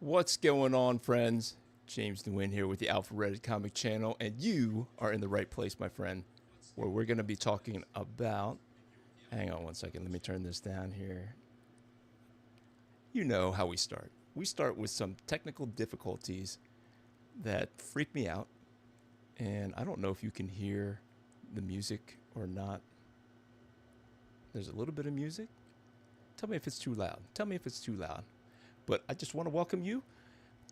What's going on, friends? James Nguyen here with the Alpha Comic Channel, and you are in the right place, my friend, where we're going to be talking about... Hang on one second, let me turn this down here. You know how we start. We start with some technical difficulties that freak me out, and I don't know if you can hear the music or not. There's a little bit of music. Tell me if it's too loud. Tell me if it's too loud. But I just want to welcome you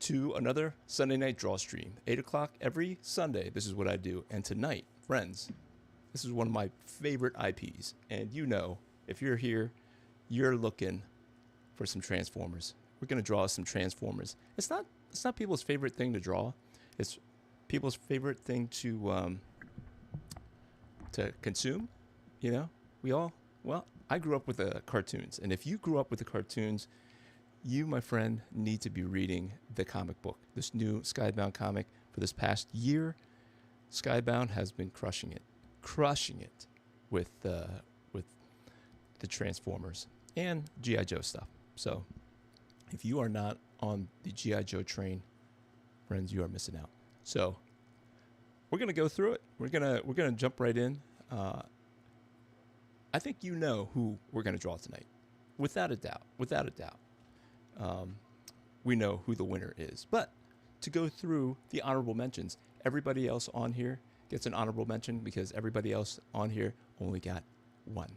to another Sunday night draw stream. 8 o'clock every Sunday. This is what I do. And tonight, friends, this is one of my favorite IPs. And you know, if you're here, you're looking for some Transformers. We're going to draw some Transformers. It's not people's favorite thing to draw. It's people's favorite thing to consume. You know, I grew up with the cartoons. And if you grew up with the cartoons, you, my friend, need to be reading the comic book. This new Skybound comic for this past year. Skybound has been crushing it with the Transformers and G.I. Joe stuff. So if you are not on the G.I. Joe train, friends, you are missing out. So we're gonna go through it. We're gonna jump right in. I think you know who we're gonna draw tonight, without a doubt. We know who the winner is. But to go through the honorable mentions, everybody else on here gets an honorable mention because everybody else on here only got one.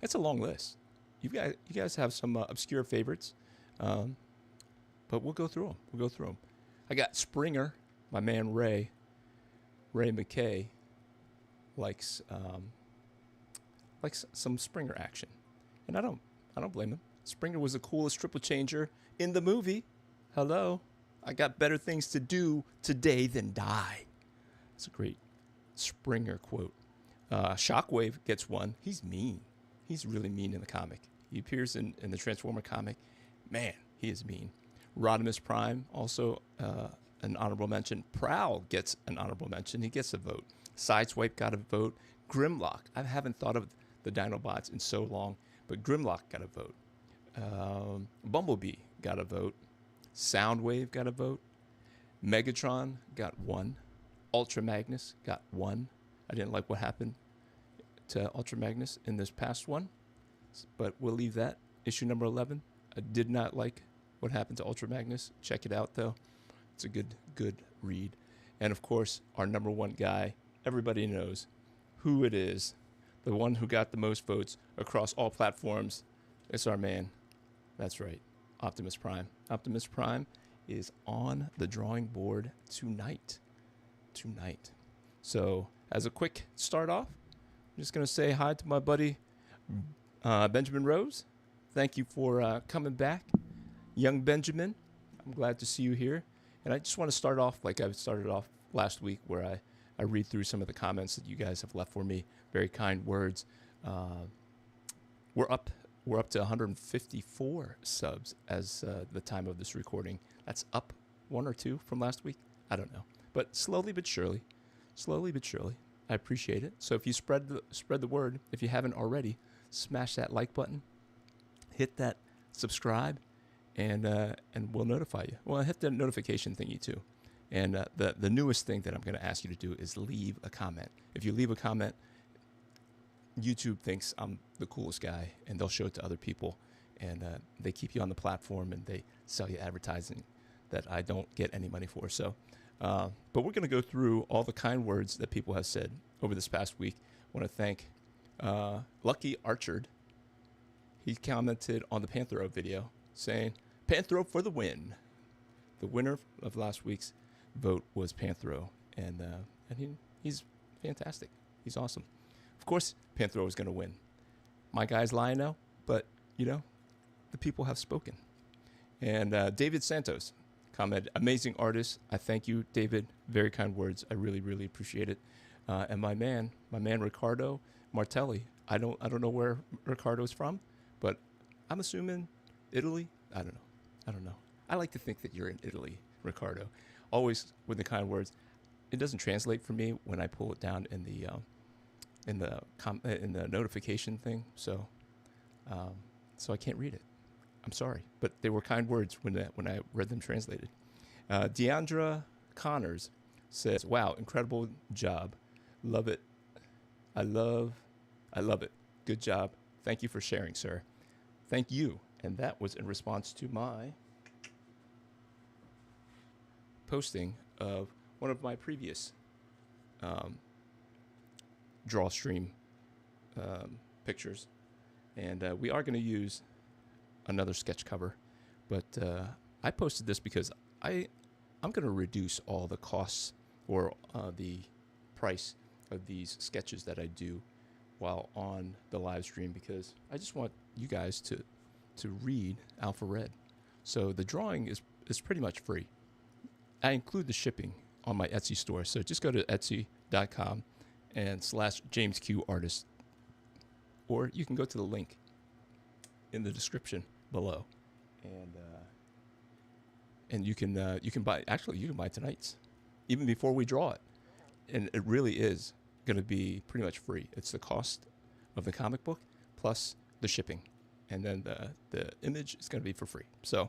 It's a long list. You guys have some obscure favorites, but we'll go through them. I got Springer, my man Ray McKay likes some Springer action, and I don't blame him. Springer was the coolest triple changer in the movie. Hello. I got better things to do today than die. That's a great Springer quote. Shockwave gets one. He's mean. He's really mean in the comic. He appears in the Transformer comic. Man, he is mean. Rodimus Prime, also an honorable mention. Prowl gets an honorable mention. He gets a vote. Sideswipe got a vote. Grimlock. I haven't thought of the Dinobots in so long, but Grimlock got a vote. Bumblebee got a vote. Soundwave got a vote. Megatron got one. Ultra Magnus got one. I didn't like what happened to Ultra Magnus in this past one, but we'll leave that. Issue number 11. I did not like what happened to Ultra Magnus. Check it out, though. It's a good read. And, of course, our number one guy, everybody knows who it is. The one who got the most votes across all platforms. It's our man. That's right, Optimus Prime. Optimus Prime is on the drawing board tonight. So, as a quick start off, I'm just going to say hi to my buddy, Benjamin Rose. Thank you for coming back. Young Benjamin, I'm glad to see you here. And I just want to start off like I started off last week, where I read through some of the comments that you guys have left for me. Very kind words. We're up to 154 subs as the time of this recording. That's up one or two from last week. I don't know, but slowly but surely, I appreciate it. So if you spread the word, if you haven't already, smash that like button, hit that subscribe, and we'll notify you. Well, hit the notification thingy too. And the newest thing that I'm going to ask you to do is leave a comment. If you leave a comment, YouTube thinks I'm the coolest guy, and they'll show it to other people, and they keep you on the platform, and they sell you advertising that I don't get any money for. So, but we're going to go through all the kind words that people have said over this past week. I want to thank Lucky Archard. He commented on the Panthro video saying, "Panthro for the win." The winner of last week's vote was Panthro, and he's fantastic. He's awesome. Of course, Panthro is going to win. My guy's lying now, but, the people have spoken. And David Santos commented, "Amazing artist. I thank you, David. Very kind words. I really, really appreciate it." And my man Riccardo Martelli. I don't know where Riccardo's from, but I'm assuming Italy. I don't know. I like to think that you're in Italy, Riccardo. Always with the kind words. It doesn't translate for me when I pull it down in the notification thing, so I can't read it. I'm sorry, but they were kind words when I read them translated. Deandra Connors says, "Wow, incredible job. Love it. I love it. Good job. Thank you for sharing, sir." Thank you. And that was in response to my posting of one of my previous draw stream pictures. And we are going to use another sketch cover. But I posted this because I'm going to reduce all the costs or the price of these sketches that I do while on the live stream, because I just want you guys to read Alpha Red. So the drawing is pretty much free. I include the shipping on my Etsy store. So just go to etsy.com and /JamesQArtist, or you can go to the link in the description below, and you can buy. Actually, you can buy tonight's, even before we draw it, and it really is going to be pretty much free. It's the cost of the comic book plus the shipping, and then the image is going to be for free. So,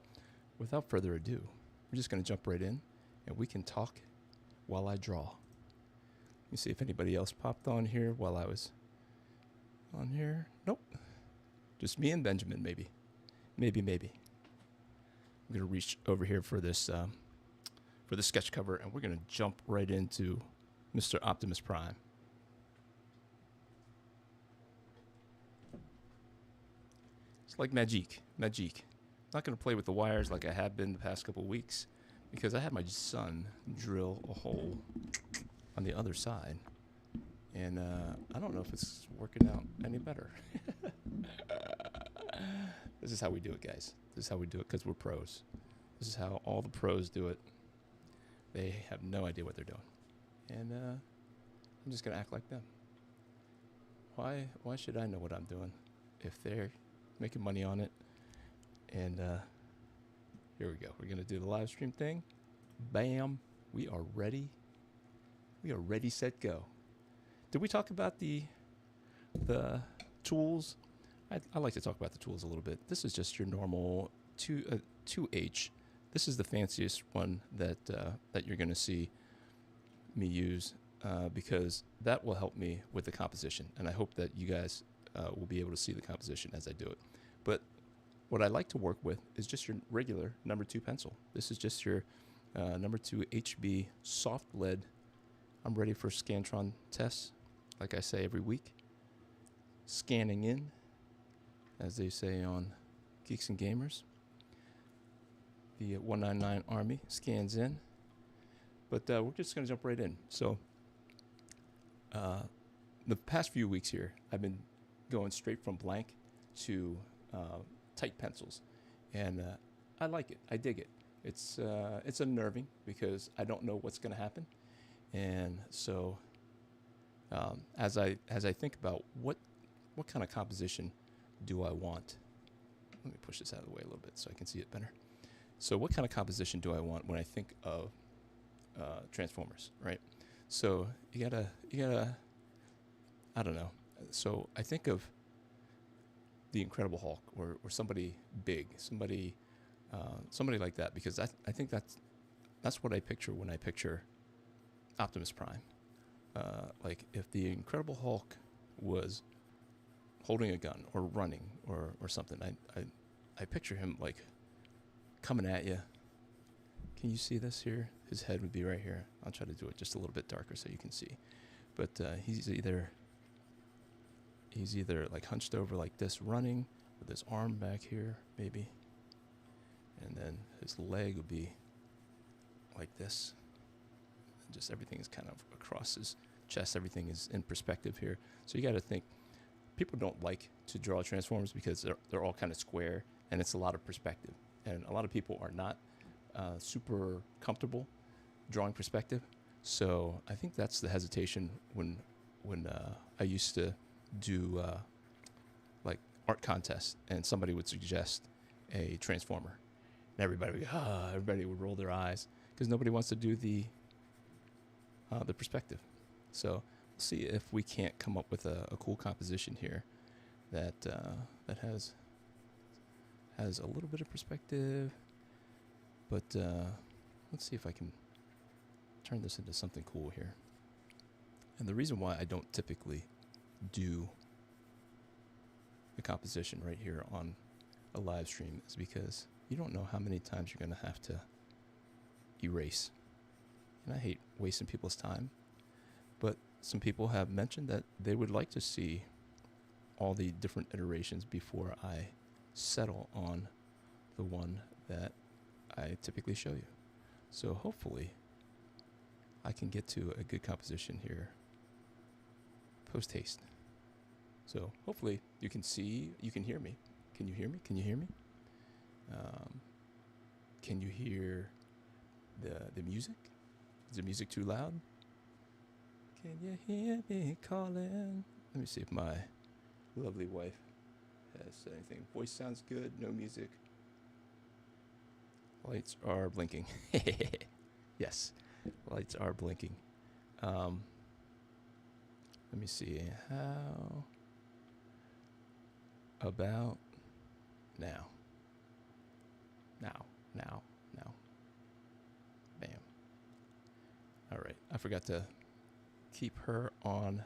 without further ado, we're just going to jump right in, and we can talk while I draw. Let me see if anybody else popped on here while I was on here. Nope. Just me and Benjamin, maybe. I'm going to reach over here for this for the sketch cover, and we're going to jump right into Mr. Optimus Prime. It's like magic. Not going to play with the wires like I have been the past couple weeks, because I had my son drill a hole on the other side, and I don't know if it's working out any better. This is how we do it, guys. This is how we do it, because we're pros. This is how all the pros do it. They have no idea what they're doing, and I'm just going to act like them. Why should I know what I'm doing if they're making money on it? And here we go. We're going to do the live stream thing. Bam. We are ready. We are ready, set, go. Did we talk about the tools? I like to talk about the tools a little bit. This is just your normal 2H. This is the fanciest one that you're going to see me use, because that will help me with the composition. And I hope that you guys will be able to see the composition as I do it. But what I like to work with is just your regular number 2 pencil. This is just your number 2 HB soft lead. I'm ready for Scantron tests, like I say every week. Scanning in, as they say on Geeks and Gamers. The 199 Army scans in. But we're just going to jump right in. So the past few weeks here, I've been going straight from blank to tight pencils. And I like it. I dig it. It's unnerving because I don't know what's going to happen. And so as I think about what kind of composition do I want, let me push this out of the way a little bit so I can see it better. So what kind of composition do I want when I think of Transformers, right? So you gotta, I don't know. So I think of the Incredible Hulk or somebody big, somebody like that, because I think that's what I picture when I picture Optimus Prime. Like if the Incredible Hulk was holding a gun or running or something, I picture him like coming at you. Can you see this here? His head would be right here. I'll try to do it just a little bit darker so you can see. But he's either like hunched over like this, running with his arm back here, maybe. And then his leg would be like this. And just everything is kind of across his chest. Everything is in perspective here. So you got to think, people don't like to draw Transformers because they're all kind of square and it's a lot of perspective. And a lot of people are not super comfortable drawing perspective. So I think that's the hesitation when I used to do like art contests and somebody would suggest a Transformer. And everybody would go, everybody would roll their eyes because nobody wants to do the perspective. So we'll see if we can't come up with a cool composition here that has has a little bit of perspective, but let's see if I can turn this into something cool here. And the reason why I don't typically do the composition right here on a live stream is because you don't know how many times you're going to have to erase. And I hate wasting people's time. But some people have mentioned that they would like to see all the different iterations before I settle on the one that I typically show you. So hopefully I can get to a good composition here post haste. So hopefully you can see, you can hear me. Can you hear me? Can you hear me? Can you hear the music? Is the music too loud? Can you hear me calling? Let me see if my lovely wife has said anything. Voice sounds good, no music. Lights are blinking. Yes, lights are blinking. Let me see. How about now? Now. Bam. All right. I forgot to keep her on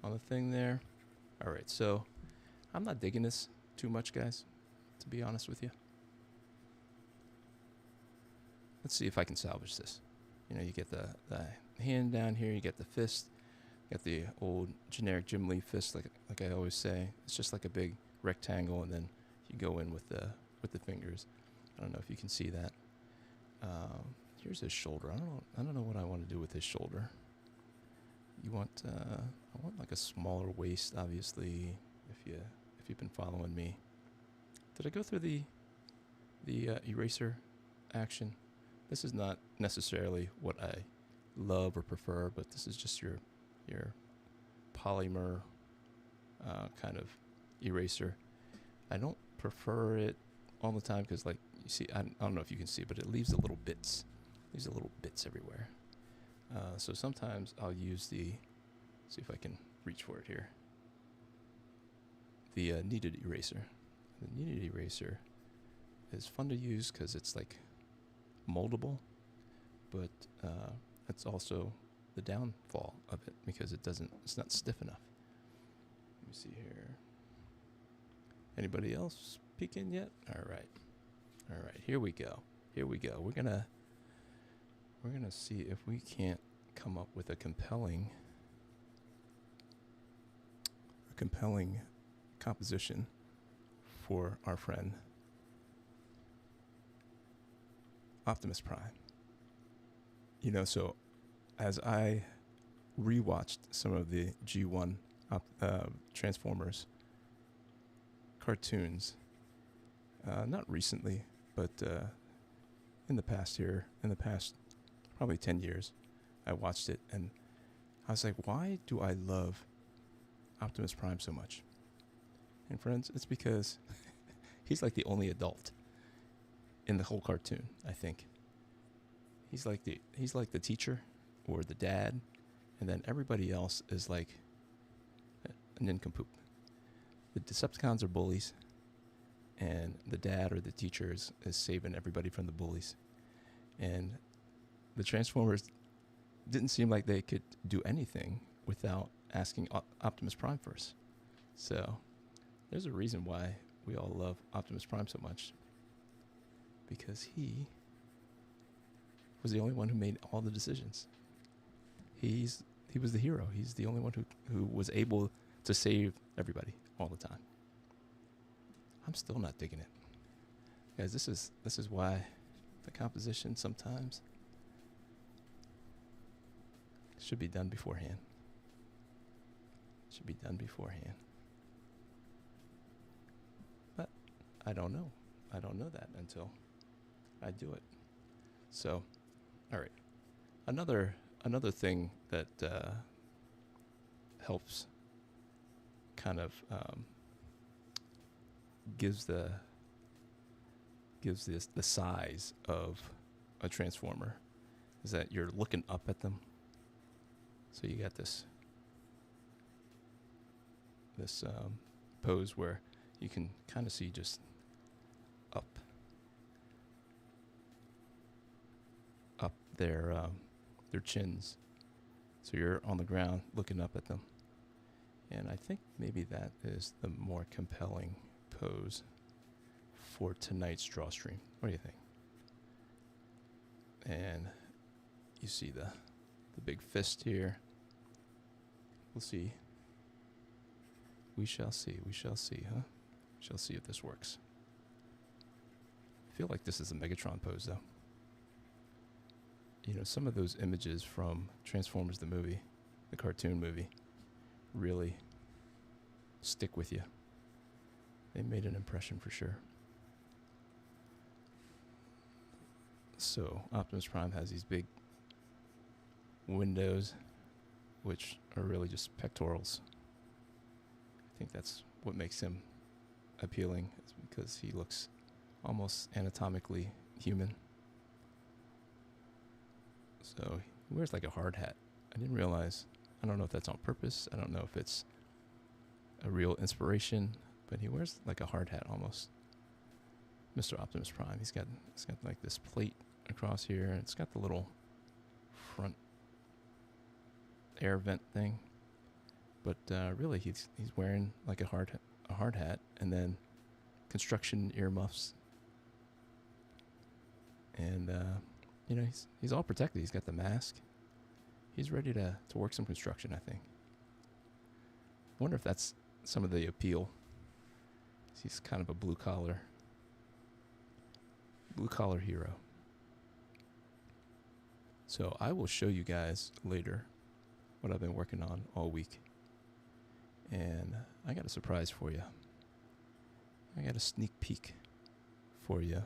the thing there. All right. So I'm not digging this too much, guys, to be honest with you. Let's see if I can salvage this. You know, you get the hand down here, you get the fist, you got the old generic Jim Lee fist, like I always say. It's just like a big rectangle, and then you go in with the fingers. I don't know if you can see that. Here's his shoulder. I don't know what I want to do with his shoulder. I want like a smaller waist, obviously. If you've been following me, did I go through the eraser action? This is not necessarily what I love or prefer, but this is just your polymer kind of eraser. I don't prefer it all the time because, like, you see, I don't know if you can see, but it leaves the little bits. Leaves the little bits everywhere. So sometimes I'll use see if I can reach for it here. The kneaded eraser. The kneaded eraser is fun to use because it's like moldable, but it's also the downfall of it because it's not stiff enough. Let me see here. Anybody else peeking yet? All right, here we go. We're gonna see if we can't come up with a compelling composition for our friend Optimus Prime. You know, so as I rewatched some of the G1 Transformers cartoons, not recently, but in the past probably 10 years, I watched it and I was like, why do I love Optimus Prime so much? And friends, it's because he's like the only adult in the whole cartoon, I think. He's like the teacher or the dad, and then everybody else is like a nincompoop. The Decepticons are bullies, and the dad or the teacher is saving everybody from the bullies. And the Transformers didn't seem like they could do anything without asking Optimus Prime first. So there's a reason why we all love Optimus Prime so much, because he was the only one who made all the decisions. He was the hero. He's the only one who was able to save everybody all the time. I'm still not digging it. Guys, this is why the composition sometimes should be done beforehand. But I don't know. I don't know that until I do it. So, all right. Another thing that helps kind of gives the size of a transformer is that you're looking up at them. So you got this pose where you can kind of see just up their chins. So you're on the ground looking up at them. And I think maybe that is the more compelling pose for tonight's draw stream. What do you think? And you see the big fist here. We'll see. We shall see. We shall see, huh? We shall see if this works. I feel like this is a Megatron pose, though. You know, some of those images from Transformers the movie, the cartoon movie, really stick with you. They made an impression for sure. So Optimus Prime has these big windows, which are really just pectorals. I think that's what makes him appealing, is because he looks almost anatomically human. So he wears like a hard hat. I didn't realize. I don't know if that's on purpose. I don't know if it's a real inspiration, but he wears like a hard hat almost. Mr. Optimus Prime. He's got like this plate across here, and it's got the little front air vent thing. But really, he's wearing like a hard hat, and then construction earmuffs, and you know, he's all protected. He's got the mask. He's ready to work some construction, I think. Wonder if that's some of the appeal. He's kind of a blue collar hero. So I will show you guys later what I've been working on all week. And I got a surprise for you. I got a sneak peek for you.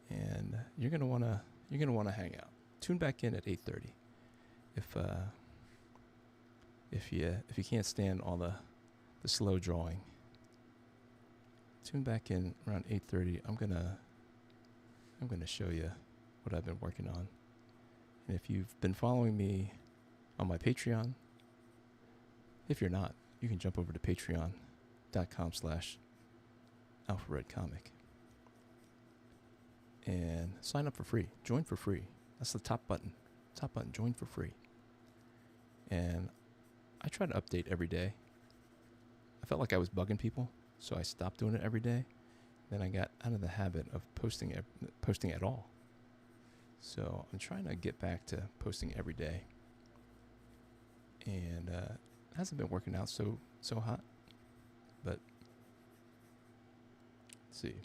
And you're gonna wanna hang out. Tune back in at 8:30. If you can't stand all the slow drawing, tune back in around 8:30. I'm gonna show you what I've been working on. And if you've been following me on my Patreon, if you're not, you can jump over to patreon.com/alpharedcomic and sign up for free. Join for free. That's the top button. Top button, join for free. And I try to update every day. I felt like I was bugging people, so I stopped doing it every day. Then I got out of the habit of posting at all. So I'm trying to get back to posting every day. And it hasn't been working out so hot. But let's see.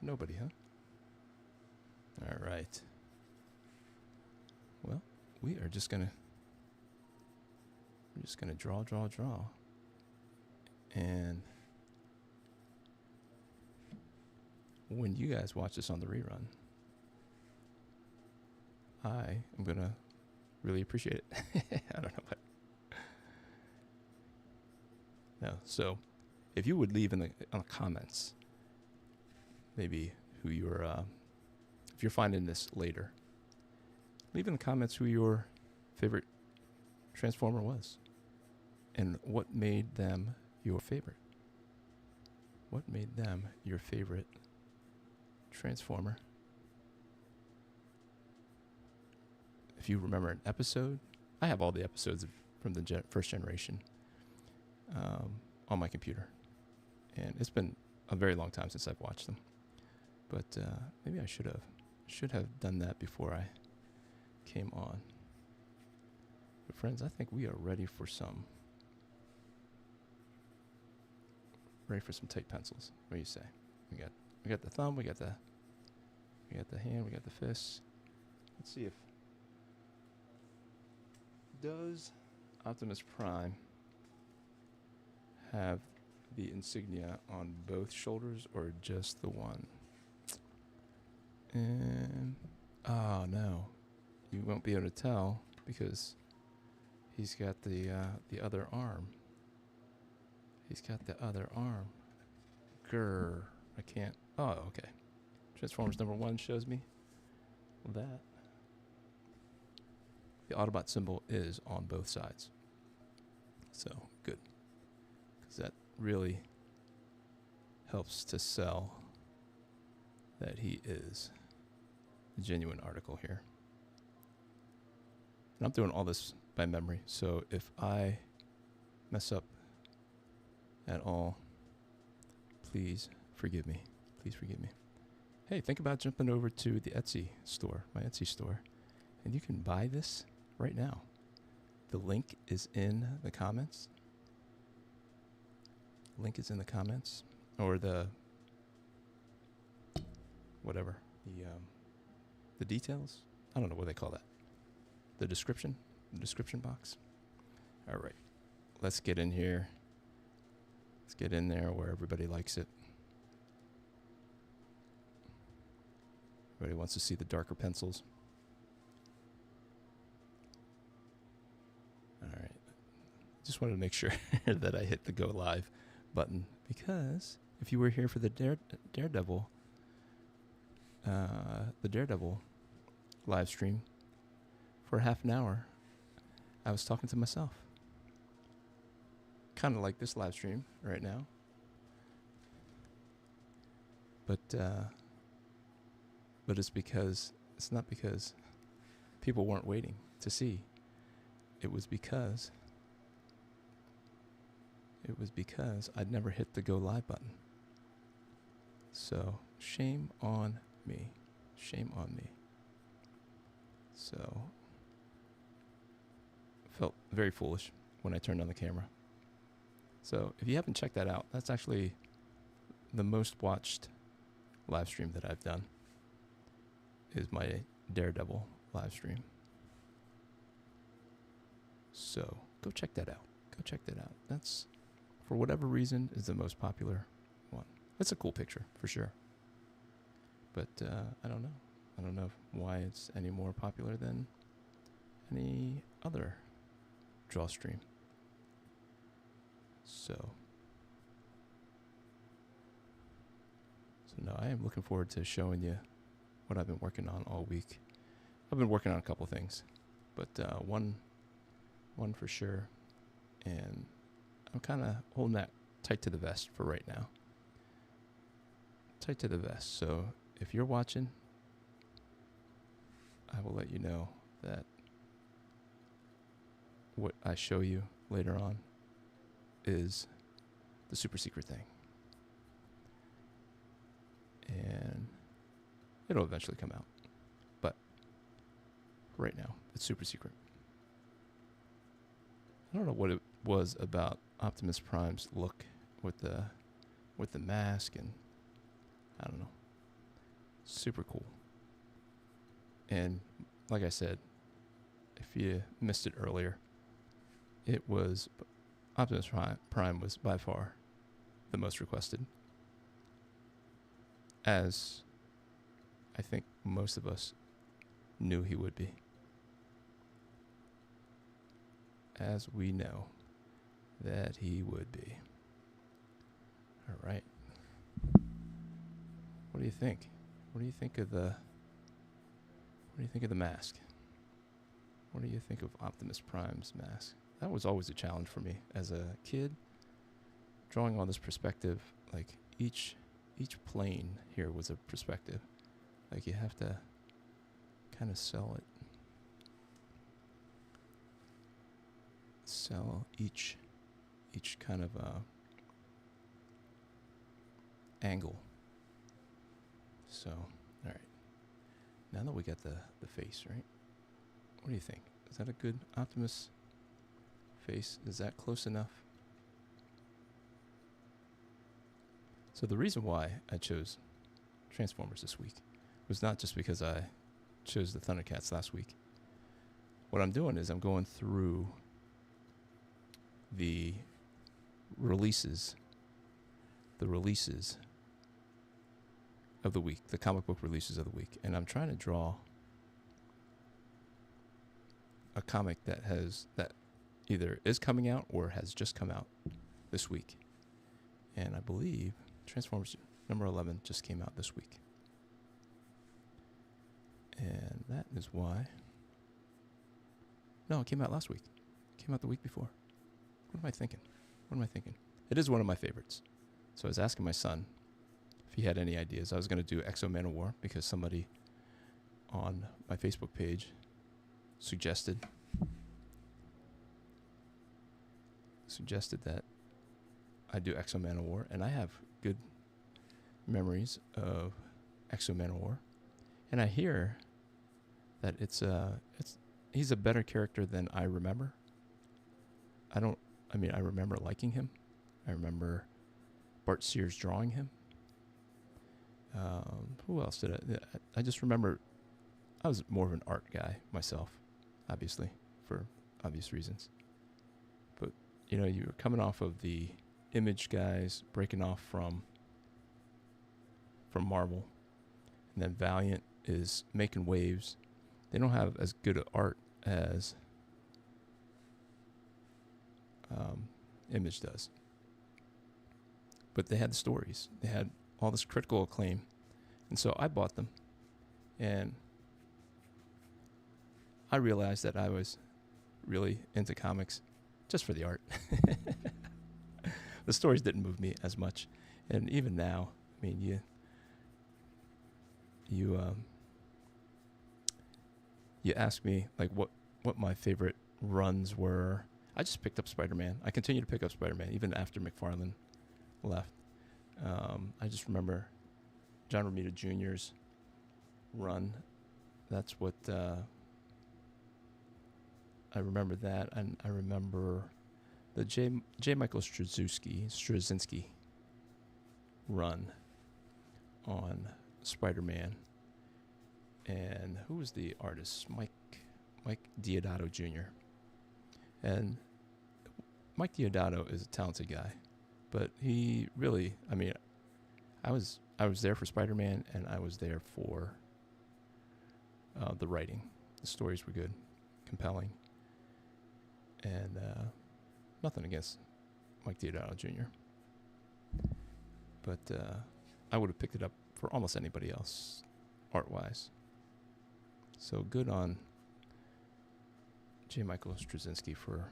Nobody, huh? All right. Well, we're just gonna draw. And when you guys watch this on the rerun, I am gonna really appreciate it. I don't know what. No, so if you would leave in the comments, maybe who you're, if you're finding this later, leave in the comments who your favorite Transformer was, and what made them your favorite. What made them your favorite Transformer? If you remember an episode, I have all the episodes from the first generation on my computer, and it's been a very long time since I've watched them. But maybe I should have done that before I came on. But friends, I think we are ready for some tight pencils. What do you say? We got the thumb, we got the hand, we got the fist. Let's see if does Optimus Prime have the insignia on both shoulders or just the one? And oh no, you won't be able to tell because he's got the other arm. He's got the other arm. Grr, I can't. Oh, okay. Transformers number 1 shows me that the Autobot symbol is on both sides. So good, because that really helps to sell that he is a genuine article here. And I'm doing all this by memory, so if I mess up at all, please forgive me. Please forgive me. Hey, think about jumping over to the Etsy store, my Etsy store, and you can buy this right now. The link is in the comments. Link is in the comments, or the whatever, the details. I don't know what they call that. The description box. All right, let's get in here. Let's get in there where everybody likes it. Everybody wants to see the darker pencils. All right. Just wanted to make sure that I hit the go live button, because if you were here for the Daredevil live stream for half an hour, I was talking to myself. Kind of like this live stream right now. But it's not because people weren't waiting to see. It was because I'd never hit the go live button. So shame on me. Shame on me. So felt very foolish when I turned on the camera. So if you haven't checked that out, that's actually the most watched live stream that I've done, is my Daredevil live stream. So go check that out. Go check that out. That's, for whatever reason, is the most popular one. It's a cool picture, for sure. But I don't know. I don't know why it's any more popular than any other draw stream. So no, I am looking forward to showing you what I've been working on all week. I've been working on a couple things, but one for sure, and I'm kind of holding that tight to the vest for right now. Tight to the vest. So if you're watching, I will let you know that what I show you later on is the super secret thing. And it'll eventually come out. But right now, it's super secret. I don't know what it was about Optimus Prime's look with the mask, and I don't know. Super cool. And like I said, if you missed it earlier, it was Optimus Prime was by far the most requested, as I think most of us knew he would be. As we know that he would be. All right. What do you think? What do you think of the mask? What do you think of Optimus Prime's mask? That was always a challenge for me as a kid, drawing all this perspective. Like each plane here was a perspective. Like you have to kind of sell each kind of angle. So, all right. Now that we got the face, right? What do you think? Is that a good Optimus face? Is that close enough? So the reason why I chose Transformers this week was not just because I chose the Thundercats last week. What I'm doing is I'm going through the releases of the week, the comic book releases of the week, and I'm trying to draw a comic that either is coming out or has just come out this week. And I believe Transformers number 11 just came out this week. And that is why... No, it came out last week. It came out the week before. What am I thinking? It is one of my favorites. So I was asking my son if he had any ideas. I was going to do Exo Man of War because somebody on my Facebook page suggested that I do Exo Man of War, and I have good memories of Exo Man of War, and I hear that he's a better character than I remember. I remember liking him. I remember Bart Sears drawing him. Who else did I just remember I was more of an art guy myself, obviously, for obvious reasons. But, you were coming off of the Image guys, breaking off from Marvel, and then Valiant is making waves. They don't have as good art as Image does. But they had the stories. They had all this critical acclaim. And so I bought them. And I realized that I was really into comics just for the art. The stories didn't move me as much. And even now, you ask me like what my favorite runs were. I just picked up Spider-Man. I continue to pick up Spider-Man even after McFarlane left. I just remember John Romita Jr.'s run. That's what I remember that, and I remember the J. Michael Straczynski run on Spider-Man. And who was the artist? Mike Deodato Jr. And Mike Deodato is a talented guy, but he really, I was there for Spider-Man, and I was there for the writing. The stories were good, compelling, and nothing against Mike Deodato Jr. But I would have picked it up for almost anybody else, art-wise. So good on J. Michael Straczynski for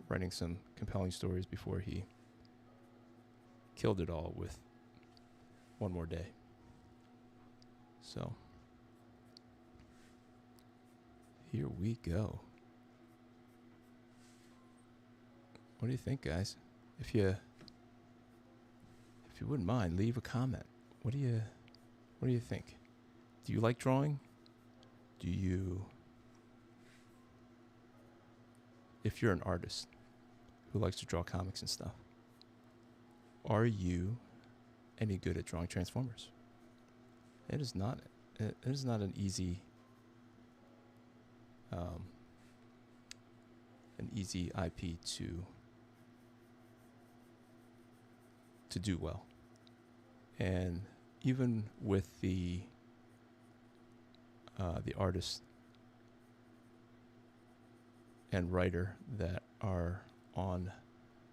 writing some compelling stories before he killed it all with One More Day. So here we go. What do you think, guys? If you wouldn't mind, leave a comment. What do you think? Do you like drawing? If you're an artist who likes to draw comics and stuff, are you any good at drawing Transformers? It is not an easy IP to do well. And even with the artist and writer that are on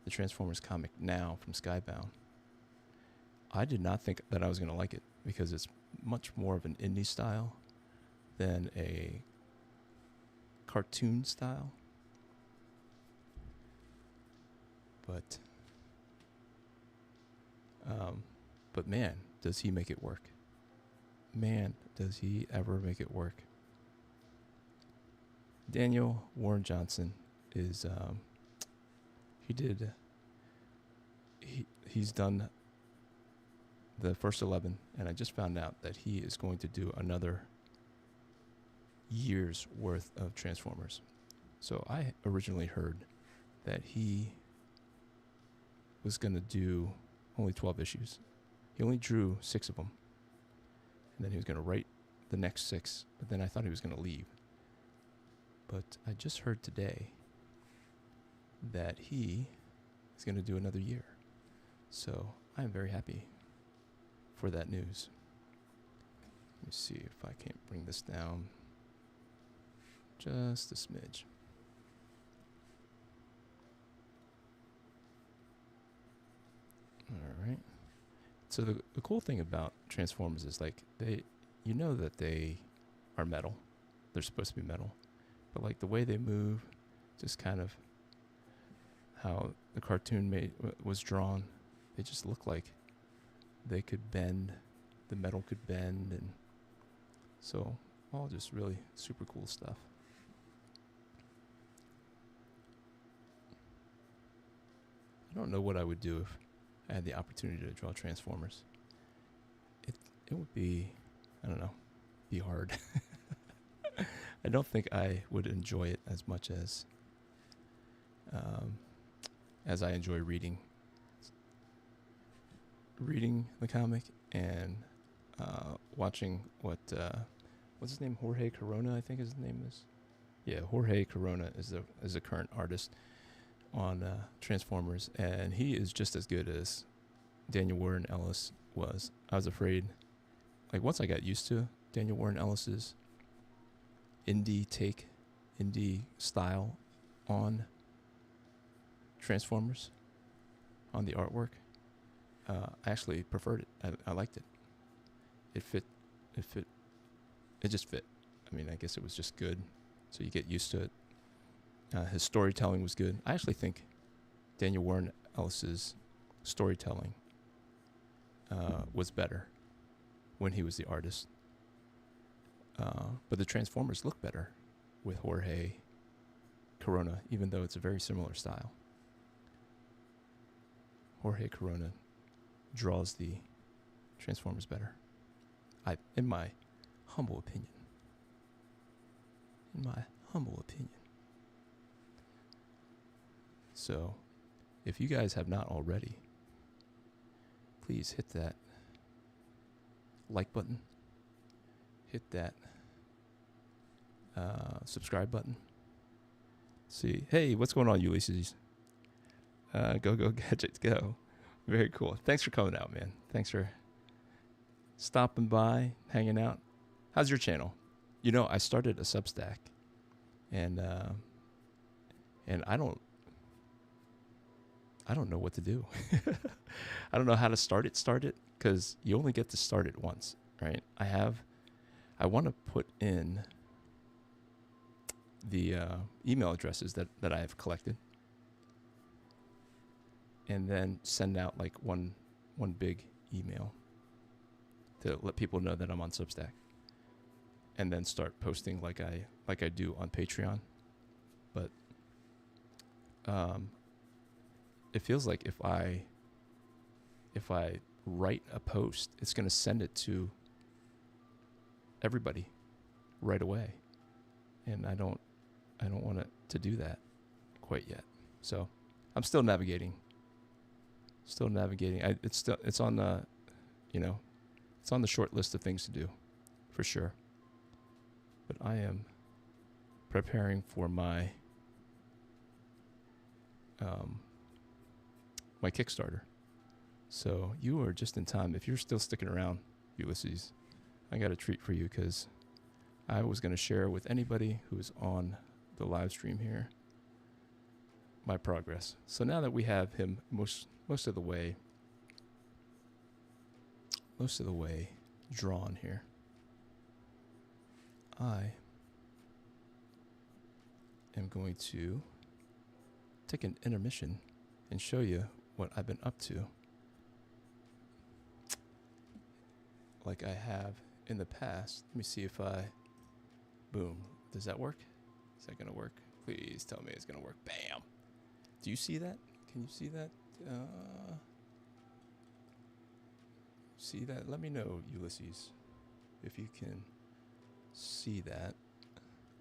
the Transformers comic now from Skybound, I did not think that I was going to like it because it's much more of an indie style than a cartoon style. But man, does he make it work. Man, does he ever make it work. Daniel Warren Johnson is, he's done the first 11, and I just found out that he is going to do another year's worth of Transformers. So I originally heard that he was going to do only 12 issues. He only drew 6 of them. And then he was going to write the next 6, but then I thought he was going to leave. But I just heard today that he is going to do another year. So I am very happy for that news. Let me see if I can't bring this down just a smidge. All right. So the cool thing about Transformers is like that they are metal. They're supposed to be metal. But like the way they move, just kind of how the cartoon was drawn, they just look like they could bend, the metal could bend, and so all just really super cool stuff. I don't know what I would do if I had the opportunity to draw Transformers. It would be, I don't know, be hard. I don't think I would enjoy it as much as I enjoy reading the comic and watching what's his name? Jorge Corona, I think his name is. Yeah, Jorge Corona is the current artist on Transformers, and he is just as good as Daniel Warren Ellis was. I was afraid, like once I got used to Daniel Warren Ellis's indie style on Transformers, on the artwork, I actually preferred it. I liked it. It just fit. I mean, I guess it was just good, so you get used to it. His storytelling was good. I actually think Daniel Warren Ellis's storytelling was better when he was the artist. But the Transformers look better with Jorge Corona, even though it's a very similar style. Jorge Corona draws the Transformers better, in my humble opinion. So, if you guys have not already, please hit that like button, hit that subscribe button. See, hey, what's going on, Ulysses? Go Gadget, go. Very cool. Thanks for coming out, man. Thanks for stopping by, hanging out. How's your channel? You know, I started a Substack, and I don't know what to do. I don't know how to start it, because you only get to start it once, right? I want to put in the email addresses that I have collected, and then send out like one big email to let people know that I'm on Substack, and then start posting like I do on Patreon. But it feels like if I write a post, it's going to send it to everybody right away, and I don't want it to do that quite yet. So I'm still navigating. It's on the, it's on the short list of things to do, for sure. But I am preparing for my my Kickstarter. So you are just in time. If you're still sticking around, Ulysses, I got a treat for you, because I was going to share with anybody who's on the live stream here my progress. So now that we have him most of the way drawn here, I am going to take an intermission and show you what I've been up to, like I have in the past. Let me see if boom. Does that work? Is that going to work? Please tell me it's going to work. Bam. Do you see that? Can you see that? See that? Let me know, Ulysses, if you can see that.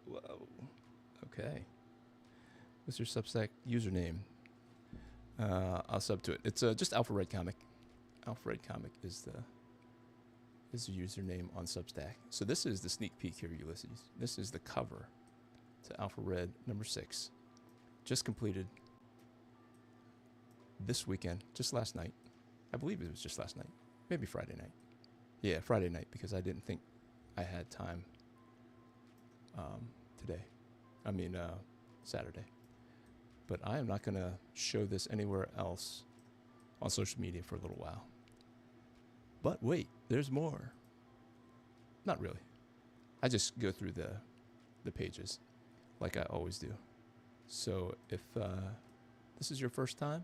Whoa. Okay. What's your Substack username? I'll sub to it. It's just Alpha Red Comic. Alpha Red Comic is the username on Substack. So this is the sneak peek here, Ulysses. This is the cover to Alpha Red number 6. Just completed this weekend, just last night. I believe it was just last night. Maybe Friday night. Yeah, Friday night, because I didn't think I had time today. I mean, Saturday. But I am not going to show this anywhere else on social media for a little while. But wait, there's more. Not really. I just go through the pages like I always do. So if this is your first time,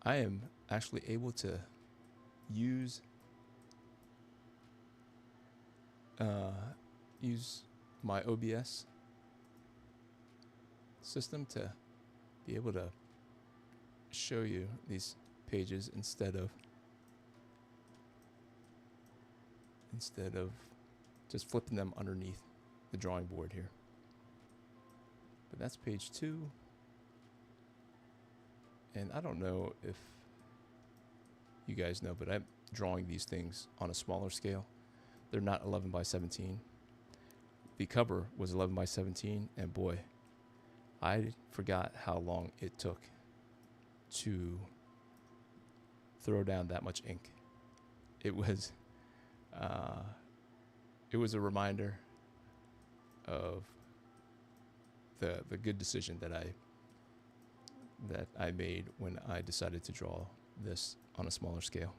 I am actually able to use use my OBS system to be able to show you these pages instead of just flipping them underneath the drawing board here. But that's page 2. And I don't know if you guys know, but I'm drawing these things on a smaller scale. They're not 11 by 17. The cover was 11 by 17, and boy, I forgot how long it took to throw down that much ink. It was a reminder of the good decision that I made when I decided to draw this on a smaller scale.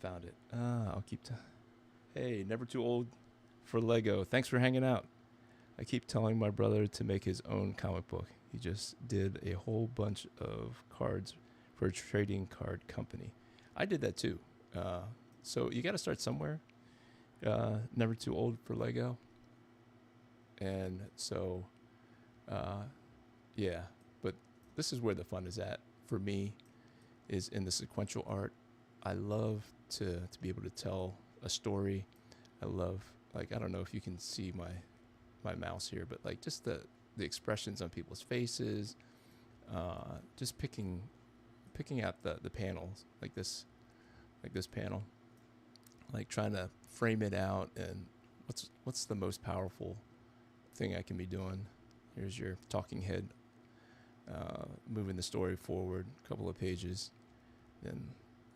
Found it. I'll keep. Hey, never too old for Lego. Thanks for hanging out. I keep telling my brother to make his own comic book. He just did a whole bunch of cards for a trading card company. I did that too. So you got to start somewhere. Never too old for Lego. And so, yeah. But this is where the fun is at for me, is in the sequential art. I love to be able to tell a story. I love, like, I don't know if you can see my mouse here, but like just the expressions on people's faces, just picking out the panels, like this panel, like trying to frame it out, and what's the most powerful thing I can be doing. Here's your talking head, moving the story forward a couple of pages, then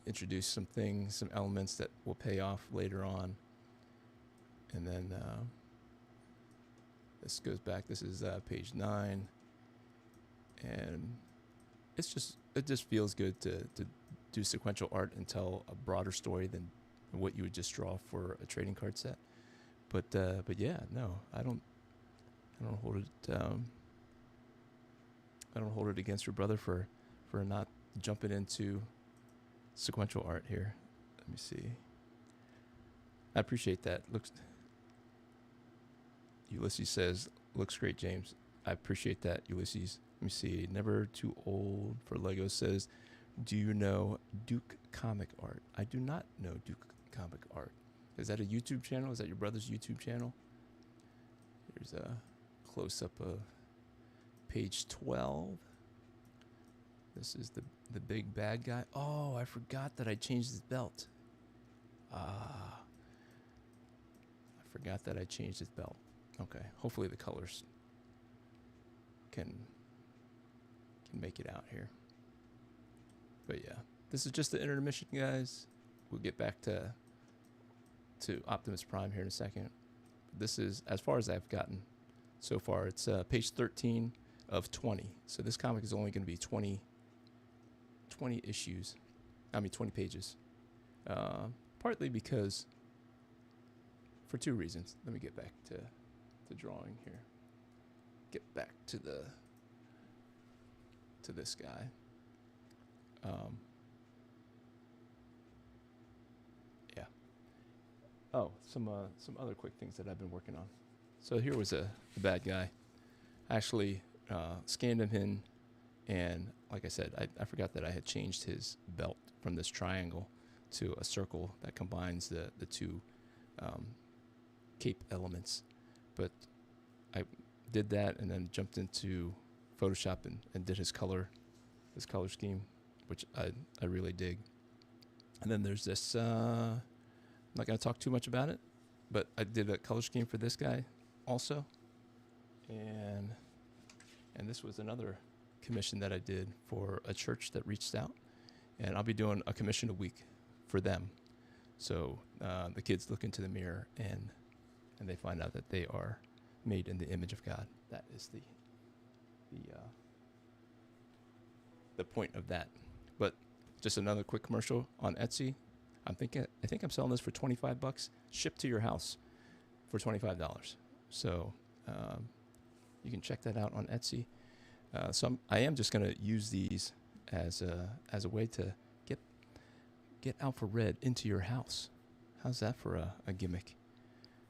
introduce some things, some elements that will pay off later on. And then this goes back. This is page 9, and it just feels good to do sequential art and tell a broader story than what you would just draw for a trading card set. But yeah, no, I don't hold it. I don't hold it against your brother for not jumping into sequential art here. Let me see. I appreciate that. Ulysses says, looks great, James. I appreciate that, Ulysses. Let me see. Never too old for Lego says, do you know Duke Comic Art? I do not know Duke Comic Art. Is that a YouTube channel? Is that your brother's YouTube channel? Here's a close-up of page 12. This is the big bad guy. Oh, I forgot that I changed his belt. I forgot that I changed his belt. Okay, hopefully the colors can make it out here. But yeah, this is just the intermission, guys. We'll get back to Optimus Prime here in a second. This is as far as I've gotten so far. It's page 13 of 20. So this comic is only going to be 20 issues. I mean 20 pages. Partly because, for two reasons. Let me get back to the drawing here. Get back to this guy. Yeah. Oh, some other quick things that I've been working on. So here was the bad guy. I actually scanned him in, and like I said, I forgot that I had changed his belt from this triangle to a circle that combines the two cape elements. But I did that and then jumped into Photoshop and did his color scheme, which I really dig. And then there's this, I'm not going to talk too much about it, but I did a color scheme for this guy also. And this was another commission that I did for a church that reached out. And I'll be doing a commission a week for them. So the kids look into the mirror and they find out that they are made in the image of God. That is the point of that. But just another quick commercial on Etsy. I think I'm selling this for $25, shipped to your house for $25. So you can check that out on Etsy. I am just going to use these as a way to get Alpha Red into your house. How's that for a gimmick?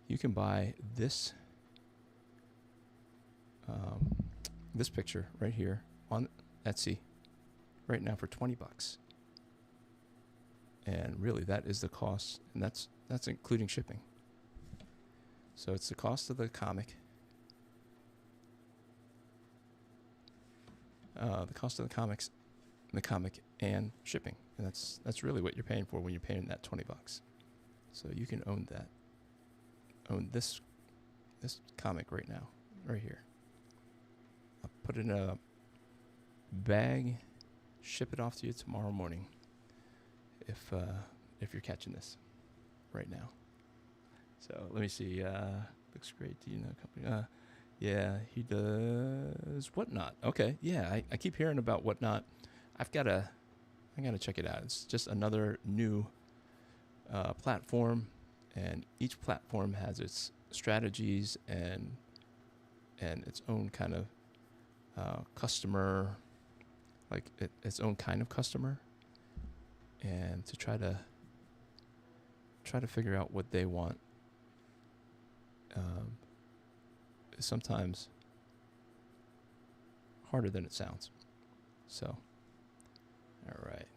You can buy this this picture right here on Etsy right now for $20. And really, that is the cost, and that's including shipping. So it's the cost of the comic, the cost of the comics, the comic, and shipping, and that's really what you're paying for when you're paying that $20. So you can own that, own this comic right now, right here. I'll put it in a bag, ship it off to you tomorrow morning. If you're catching this right now. So let me see. Looks great. Do you know company? Yeah, he does Whatnot. Okay, yeah, I keep hearing about Whatnot. I gotta check it out. It's just another new platform, and each platform has its strategies and its own kind of customer, like its own kind of customer. And to try to figure out what they want is sometimes harder than it sounds. So, all right.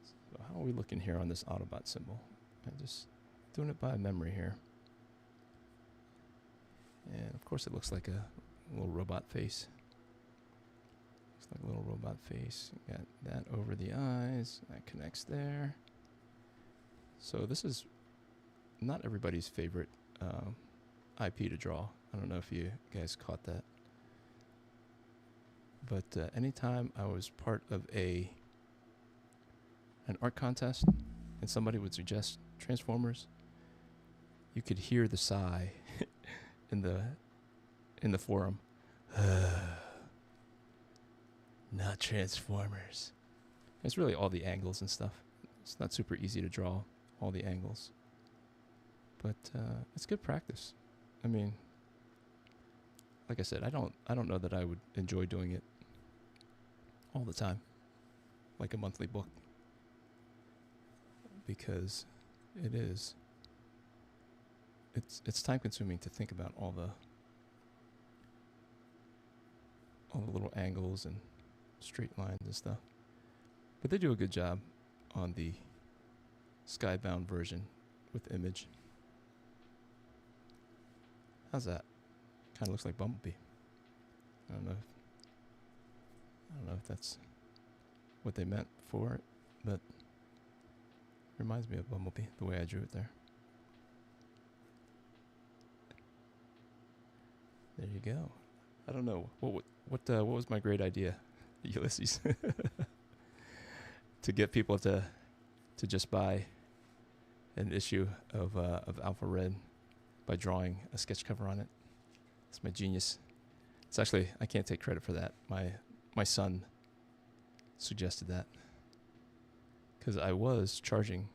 So how are we looking here on this Autobot symbol? I'm just doing it by memory here. And of course it looks like a little robot face. Like a little robot face. Got that over the eyes. That connects there. So this is not everybody's favorite IP to draw. I don't know if you guys caught that. But anytime I was part of an art contest and somebody would suggest Transformers, you could hear the sigh in the forum. Not Transformers. It's really all the angles and stuff. It's not super easy to draw all the angles, but it's good practice. I mean, like I said, I don't know that I would enjoy doing it all the time, like a monthly book, because it's time consuming to think about all the little angles and straight lines and stuff. But they do a good job on the Skybound version with Image. How's that? Kind of looks like Bumblebee. I don't know if that's what they meant for it, but it reminds me of Bumblebee, the way I drew it there. There you go. I don't know what was my great idea, Ulysses, to get people to just buy an issue of Alpha Red by drawing a sketch cover on it. It's my genius. It's actually, I can't take credit for that. My son suggested that, because I was charging,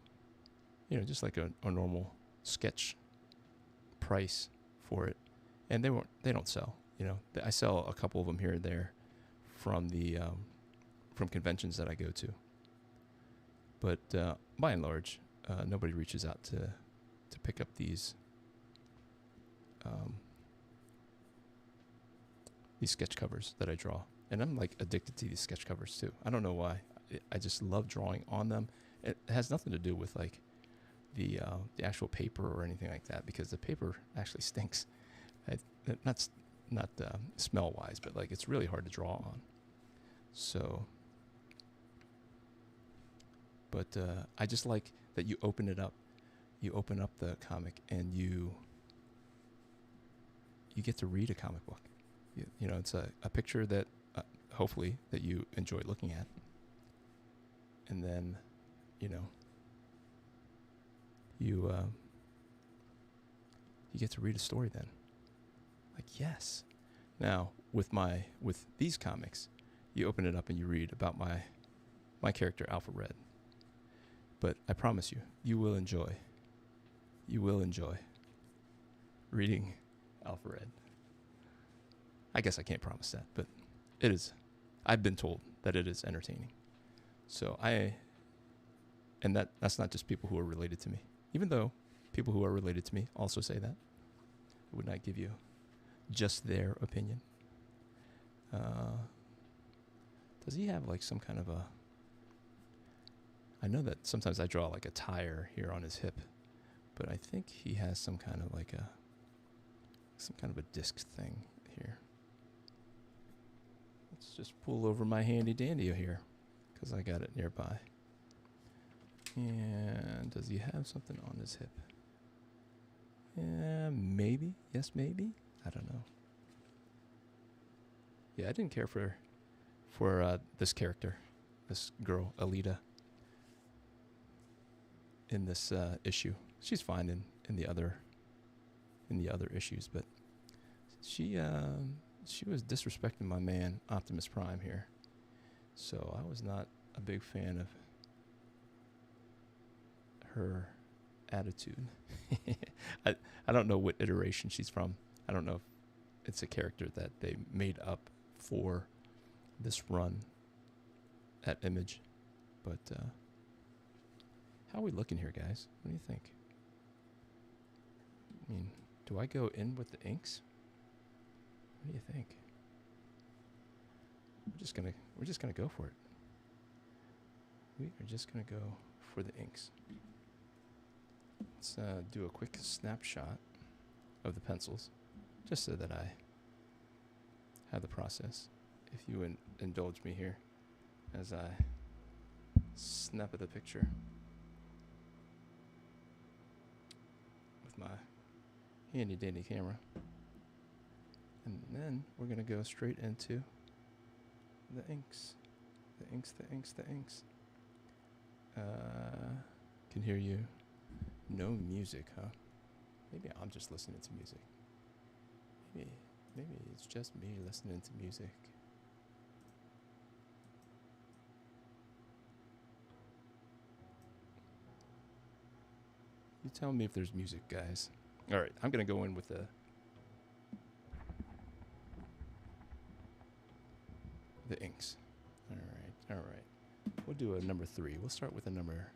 just like a normal sketch price for it, and they don't sell. I sell a couple of them here and there from the from conventions that I go to, but by and large, nobody reaches out to pick up these sketch covers that I draw. And I'm like addicted to these sketch covers too. I don't know why. I just love drawing on them. It has nothing to do with like the actual paper or anything like that, because the paper actually stinks. Not smell wise, but like it's really hard to draw on. So, but I just like that you open it up. You open up the comic and you get to read a comic book. It's a picture that hopefully that you enjoy looking at, and then you get to read a story then. Like, yes. Now with these comics, you open it up and you read about my character Alpha Red. But I promise you will enjoy reading Alpha Red. I guess I can't promise that, but it is. I've been told that it is entertaining. So I And that's not just people who are related to me. Even though people who are related to me also say that. I would not give you just their opinion. Does he have like some kind of a... I know that sometimes I draw like a tire here on his hip, but I think he has some kind of like some kind of a disc thing here. Let's just pull over my handy dandy here, because I got it nearby. And does he have something on his hip? Yeah, maybe. Yes, maybe. I don't know. Yeah, I didn't care for this character, this girl, Alita, in this issue. She's fine in the other issues, but she was disrespecting my man Optimus Prime here, so I was not a big fan of her attitude. I don't know what iteration she's from. I don't know if it's a character that they made up for this run at Image, but how are we looking here, guys? What do you think? I mean, do I go in with the inks? What do you think? We're just gonna go for it. We are just gonna go for the inks. Let's do a quick snapshot of the pencils, just so that I have the process. If you indulge me here as I snap at the picture with my handy dandy camera. And then we're going to go straight into the inks. The inks. Can hear you. No music, huh? Maybe I'm just listening to music. Maybe it's just me listening to music. You tell me if there's music, guys. All right, I'm going to go in with the inks. All right. We'll do a number 3. We'll start with a number...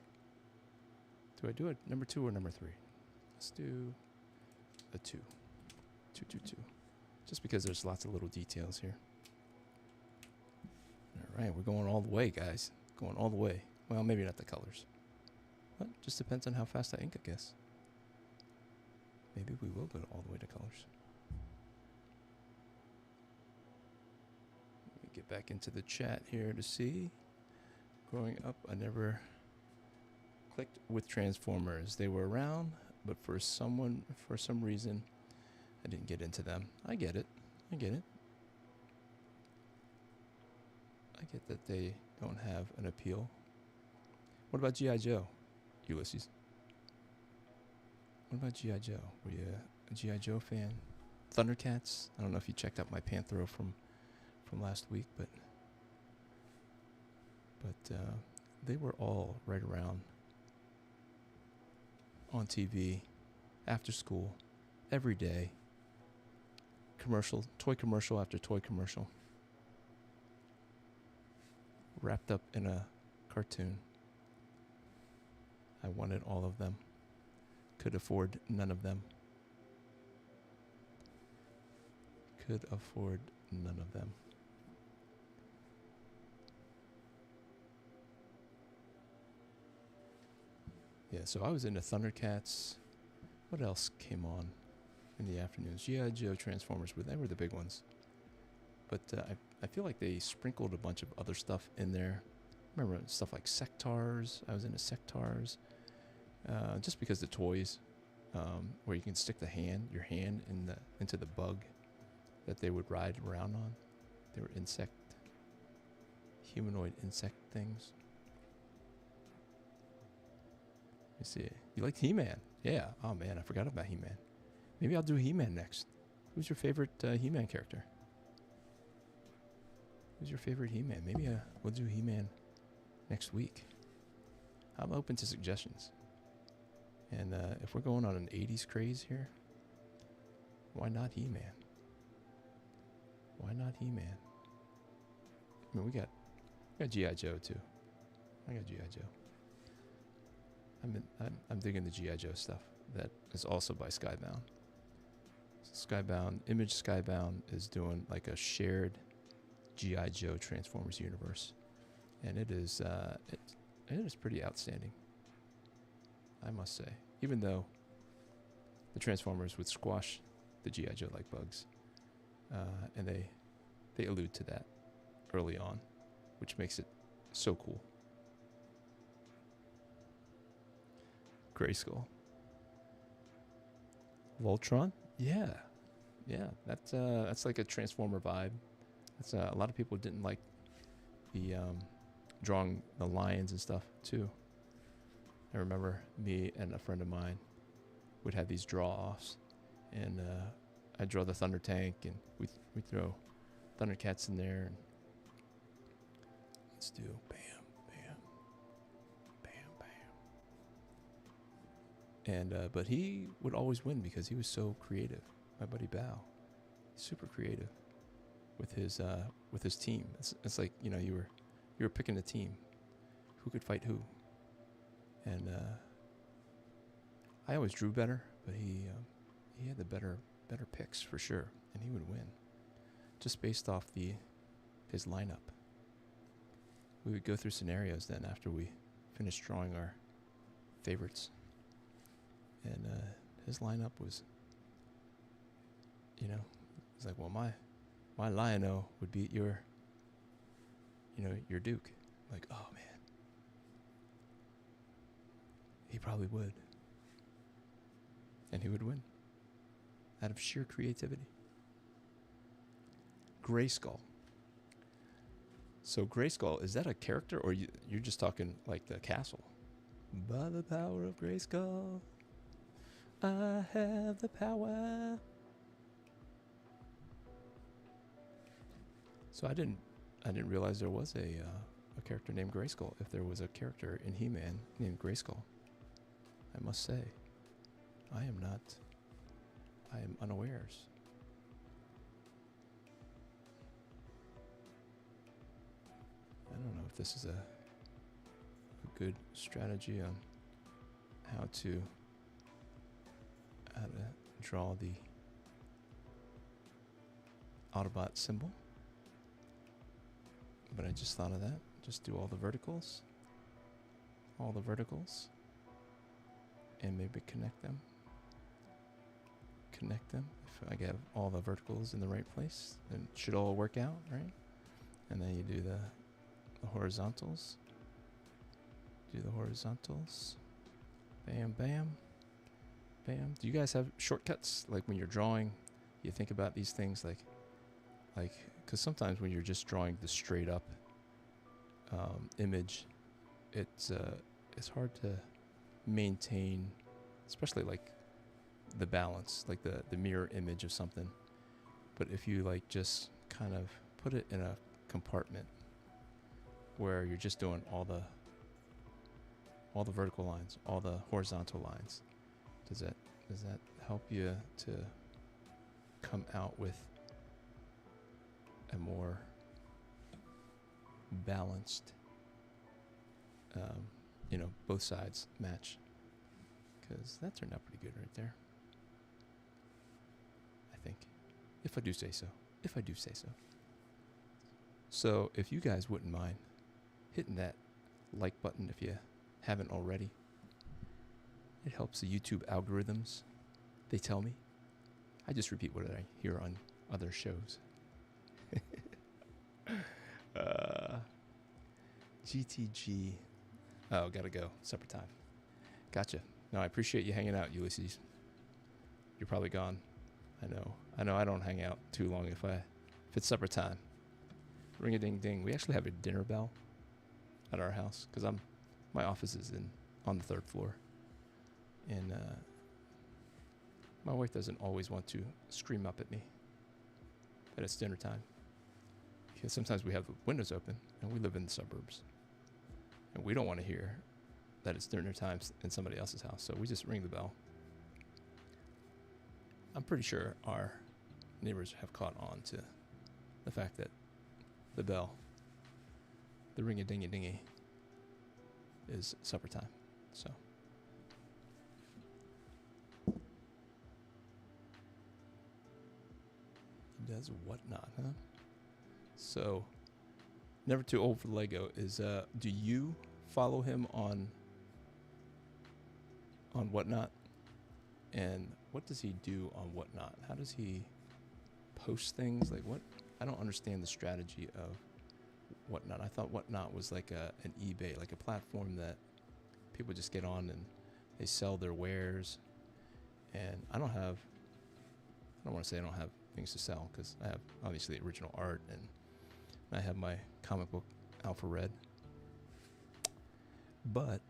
Do I do a number 2 or number 3? Let's do a 2. 2. Just because there's lots of little details here. All right, we're going all the way, guys. Going all the way. Well, maybe not the colors. But just depends on how fast I ink, I guess. Maybe we will go all the way to colors. Let me get back into the chat here to see. Growing up, I never clicked with Transformers. They were around, but for some reason, I didn't get into them. I get it. I get that they don't have an appeal. What about G.I. Joe, Ulysses? What about G.I. Joe? Were you a G.I. Joe fan? Thundercats? I don't know if you checked out my Panthro from last week, but they were all right around on TV, after school, every day. Toy commercial after toy commercial. Wrapped up in a cartoon. I wanted all of them. Could afford none of them. Could afford none of them. Yeah, so I was into Thundercats. What else came on in the afternoons? G.I. Joe, Transformers, they were the big ones. But I feel like they sprinkled a bunch of other stuff in there. Remember stuff like Sectars. I was into Sectars. Just because the toys, where you can stick your hand into the bug that they would ride around on. They were humanoid insect things. Let me see. You liked He-Man? Yeah. Oh man, I forgot about He-Man. Maybe I'll do He-Man next. Who's your favorite He-Man character? Who's your favorite He-Man? Maybe we'll do He-Man next week. I'm open to suggestions. And if we're going on an 80s craze here, why not He-Man? Why not He-Man? I mean, we got G.I. Joe too. I got G.I. Joe. I'm digging the G.I. Joe stuff. That is also by Skybound. Image Skybound is doing like a shared G.I. Joe Transformers universe, and it is pretty outstanding, I must say. Even though the Transformers would squash the G.I. Joe like bugs, and they allude to that early on, which makes it so cool. Grayskull. Voltron? Yeah. That's like a Transformer vibe. That's a lot of people didn't like the drawing the lions and stuff too. I remember me and a friend of mine would have these draw-offs, and I'd draw the Thunder Tank, and we throw Thundercats in there, and let's do bam, bam, bam, bam. And but he would always win because he was so creative. My buddy Bao, super creative with his team. It's like, you know, you were picking a team, who could fight who, and I always drew better, but he had the better picks for sure, and he would win just based off his lineup. We would go through scenarios then after we finished drawing our favorites, and his lineup was, you know, it's like, well, my Lion-O would beat your Duke. Like, oh man, he probably would, and he would win out of sheer creativity. Grayskull. So Grayskull, is that a character, or you're just talking like the castle? By the power of Grayskull, I have the power. So I didn't realize there was a character named Grayskull. If there was a character in He-Man named Grayskull, I must say, I am unawares. I don't know if this is a good strategy on how to draw the Autobot symbol, but I just thought of that. Just do all the verticals, and maybe connect them. If I get all the verticals in the right place, then it should all work out, right? And then you do the horizontals. Bam, bam, bam. Do you guys have shortcuts? Like when you're drawing, you think about these things like, because sometimes when you're just drawing the straight up image, it's hard to maintain, especially like the balance, like the mirror image of something. But if you like just kind of put it in a compartment where you're just doing all the vertical lines, all the horizontal lines, does that help you to come out with a more balanced, both sides match? Because that turned out pretty good right there, I think, if I do say so. So if you guys wouldn't mind hitting that like button if you haven't already, it helps the YouTube algorithms. They tell me. I just repeat what I hear on other shows. GTG. Oh, gotta go. Supper time. Gotcha. No, I appreciate you hanging out, Ulysses. You're probably gone. I know I don't hang out too long if it's supper time. Ring a ding ding. We actually have a dinner bell at our house because my office is on the 3rd floor, and my wife doesn't always want to scream up at me that it's dinner time, because sometimes we have the windows open and we live in the suburbs, and we don't want to hear that it's dinner time in somebody else's house, so we just ring the bell. I'm pretty sure our neighbors have caught on to the fact that the bell, the ring-a-dingy-dingy, is supper time. So does Whatnot, huh? So, Never Too Old for Lego is, do you follow him on Whatnot? And what does he do on Whatnot? How does he post things? Like what? I don't understand the strategy of Whatnot. I thought Whatnot was like an eBay, like a platform that people just get on and they sell their wares. And I don't want to say I don't have things to sell, because I have obviously original art and I have my comic book Alpha Red. But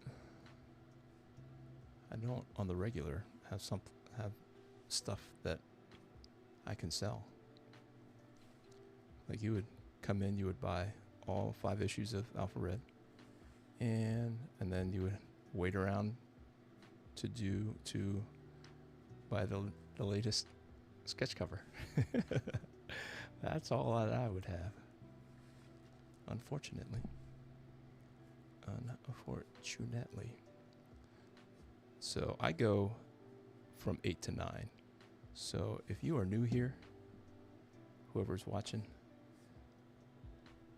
I don't on the regular have stuff that I can sell. Like you would come in, you would buy all 5 issues of Alpha Red, and then you would wait around to buy the latest sketch cover. That's all that I would have. Unfortunately. So I go from 8 to 9. So if you are new here, whoever's watching,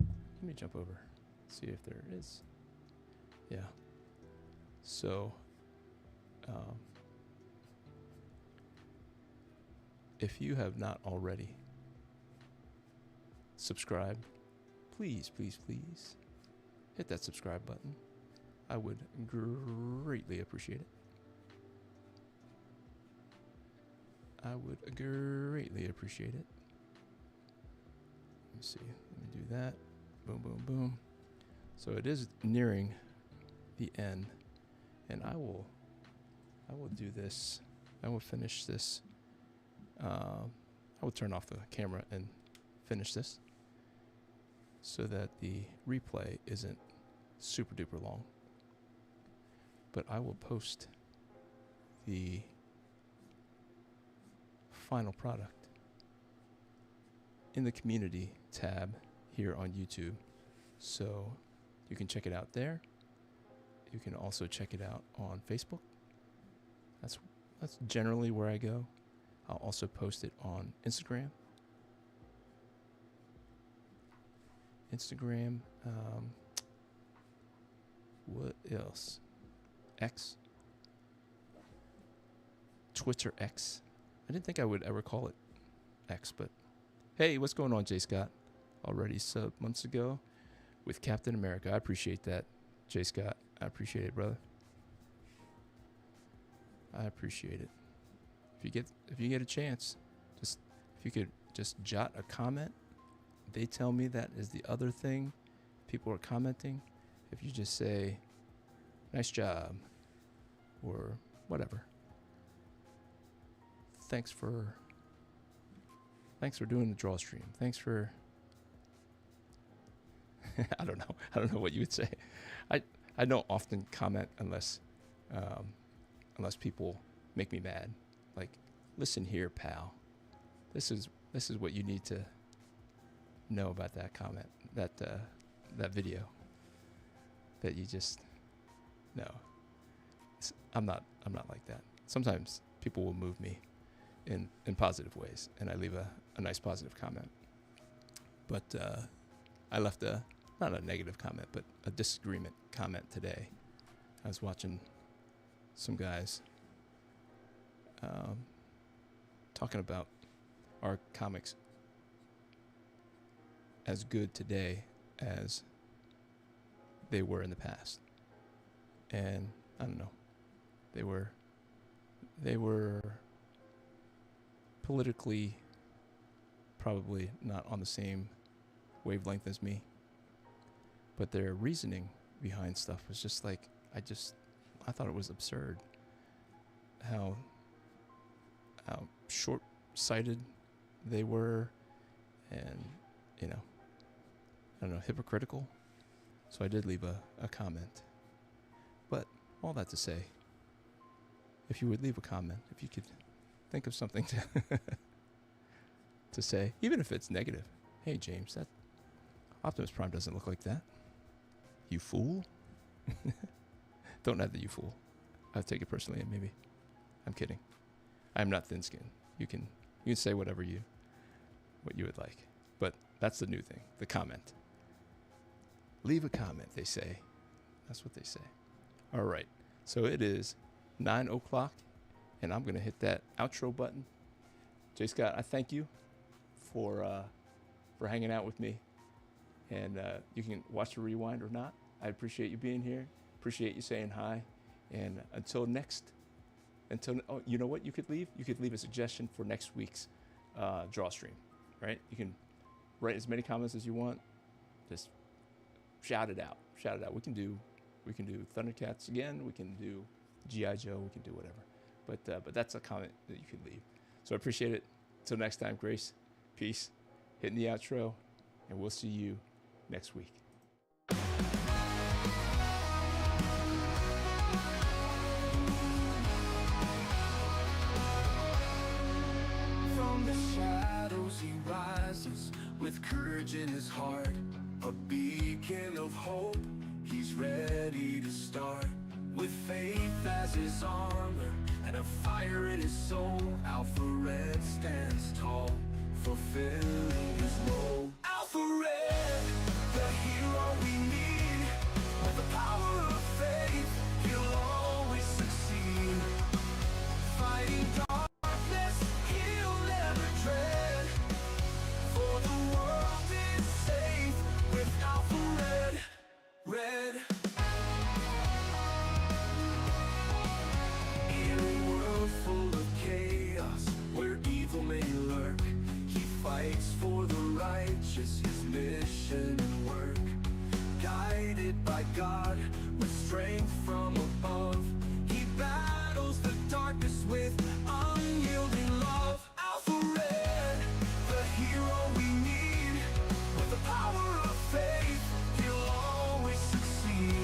let me jump over, see if there is. Yeah. So if you have not already subscribed, please hit that subscribe button. I would greatly appreciate it. I would greatly appreciate it. Let me see. Let me do that. Boom, boom, boom. So it is nearing the end, and I will do this. I will finish this. I will turn off the camera and finish this so that the replay isn't super duper long. But I will post the final product in the community tab here on YouTube, so you can check it out there. You can also check it out on Facebook. That's generally where I go. I'll also post it on Instagram. What else? X. Twitter X. I didn't think I would ever call it X, but hey, what's going on, J. Scott? Already sub months ago with Captain America. I appreciate that, J. Scott. I appreciate it, brother. I appreciate it. If you get a chance, if you could just jot a comment. They tell me that is the other thing people are commenting. If you just say, nice job, or whatever. Thanks for doing the draw stream. Thanks for I don't know what you would say. I don't often comment unless people make me mad. Like, listen here, pal. This is what you need to know about that comment, that video. That you just no. I'm not like that. Sometimes people will move me in positive ways, and I leave a nice positive comment. But I left not a negative comment, but a disagreement comment today. I was watching some guys talking about our comics as good today as they were in the past. And I don't know. They were politically probably not on the same wavelength as me, but their reasoning behind stuff was just like, I thought it was absurd how short-sighted they were, and I don't know, hypocritical. So I did leave a comment. But all that to say, if you would leave a comment, if you could think of something to say, even if it's negative. Hey, James, that Optimus Prime doesn't look like that. You fool. Don't add the you fool. I'll take it personally, and maybe. I'm kidding. I'm not thin-skinned. You can say whatever you what you would like. But that's the new thing, the comment. Leave a comment, they say. That's what they say. All right. So it is 9 o'clock, and I'm going to hit that outro button. J. Scott, I thank you for hanging out with me. And you can watch the rewind or not. I appreciate you being here. Appreciate you saying hi. And until you know what you could leave? You could leave a suggestion for next week's draw stream, right? You can write as many comments as you want. Just shout it out. Shout it out. We can do Thundercats again. We can do G.I. Joe. We can do whatever. But that's a comment that you could leave. So I appreciate it. Until next time, Grace, peace. Hitting the outro, and we'll see you next week. From the shadows he rises with courage in his heart, a beacon of hope. He's ready to start with faith as his armor and a fire in his soul. Alpha Red stands tall, fulfilling his role. Alpha Red, the hero we need. With the power of faith, he'll always succeed. Fighting darkness, he'll never dread. For the world is safe with Alpha Red. Red. In a world full of chaos, where evil may lurk, he fights for the righteous, his mission and work. Guided by God, with strength from above, he battles the darkness with unyielding love. Alpha Red, the hero we need. With the power of faith, he'll always succeed.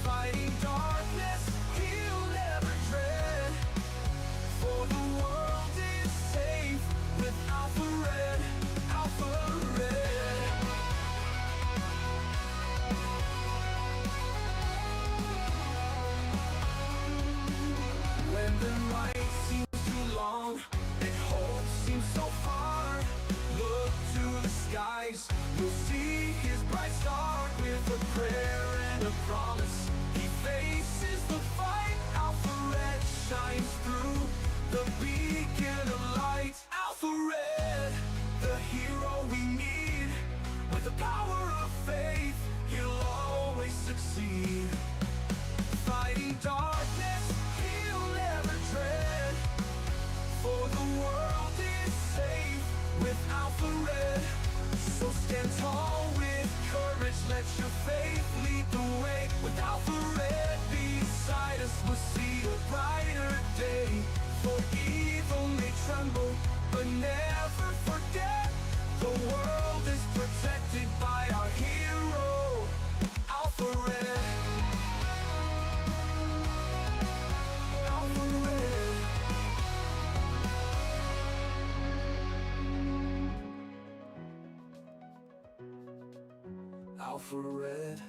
Fighting darkness, he'll never dread. For the world is safe with Alpha Red. Alpha Red. When the night seems too long and hope seems so far, look to the skies, you'll see his bright star. With a prayer and a promise, he faces the fight. Alpha Red shines through, the beacon of light. Alpha Red, the hero we need. With the power of faith, he'll always succeed. Fighting darkness, he'll never dread. For the world is safe with Alpha Red. So stand tall with courage, let your faith lead the way. With Alpha Red beside us, we'll see a brighter day. For evil may tremble, but never forget, the world is protected by our hero, Alpha Red. Alpha Red. Alpha Red.